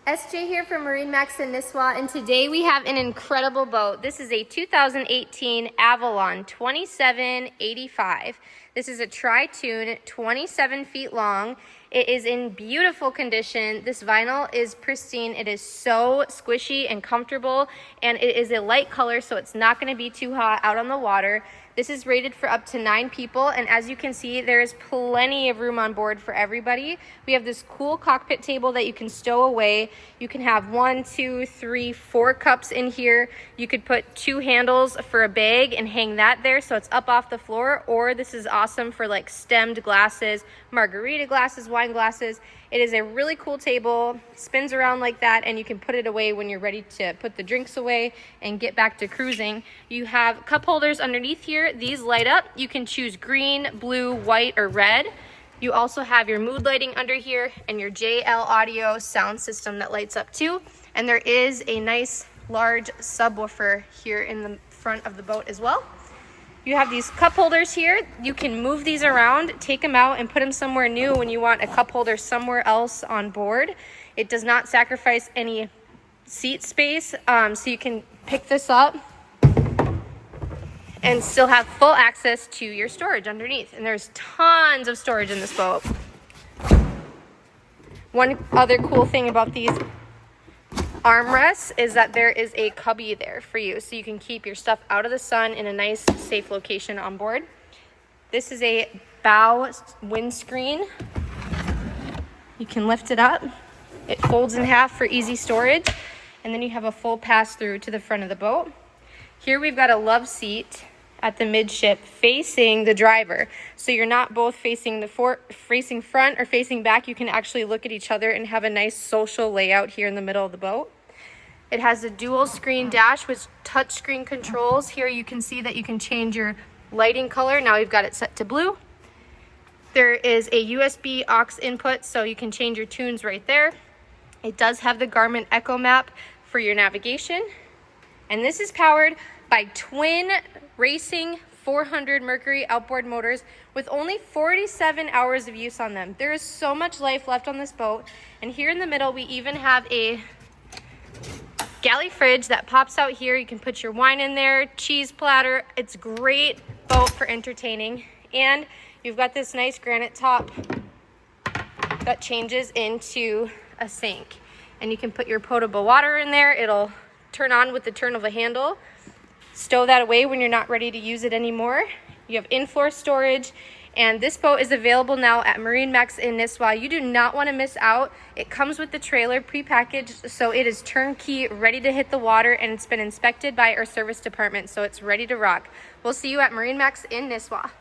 SJ here from MarineMax in Nisswa, and today we have an incredible boat. This is a 2018 Avalon 2785. This is a Tritoon, 27 feet long. It is in beautiful condition. This vinyl is pristine. It is so squishy and comfortable, and it is a light color, so it's not going to be too hot out on the water. This is rated for up to 9 people, and as you can see, there is plenty of room on board for everybody. We have this cool cockpit table that you can stow away. You can have 1, 2, 3, 4 cups in here. You could put 2 handles for a bag and hang that there so it's up off the floor, or this is awesome for like stemmed glasses, margarita glasses, wine glasses. It is a really cool table, spins around like that, and you can put it away when you're ready to put the drinks away and get back to cruising. You have cup holders underneath here. These light up. You can choose green, blue, white, or red. You also have your mood lighting under here and your JL audio sound system that lights up too. And there is a nice large subwoofer here in the front of the boat as well. You have these cup holders here. You can move these around, take them out, and put them somewhere new when you want a cup holder somewhere else on board. It does not sacrifice any seat space, so you can pick this up and still have full access to your storage underneath. And there's tons of storage in this boat. One other cool thing about these armrests is that there is a cubby there for you, so you can keep your stuff out of the sun in a nice, safe location on board. This is a bow windscreen. You can lift it up. It folds in half for easy storage, and then you have a full pass-through to the front of the boat. Here we've got a love seat at the midship facing the driver, so you're not both facing facing front or facing back. You can actually look at each other and have a nice social layout here in the middle of the boat. It has a dual screen dash with touch screen controls. Here you can see that you can change your lighting color. Now we've got it set to blue. There is a USB aux input, so you can change your tunes right there. It does have the Garmin Echo Map for your navigation, and this is powered by twin racing 400 Mercury outboard motors with only 47 hours of use on them. There is so much life left on this boat. And here in the middle, we even have a galley fridge that pops out here. You can put your wine in there, cheese platter. It's a great boat for entertaining. And you've got this nice granite top that changes into a sink. And you can put your potable water in there. It'll turn on with the turn of a handle. Stow that away when you're not ready to use it anymore. You have in-floor storage, and this boat is available now at MarineMax in Nisswa. You do not want to miss out. It comes with the trailer pre-packaged, so it is turnkey, ready to hit the water, and it's been inspected by our service department, so it's ready to rock. We'll see you at MarineMax in Nisswa.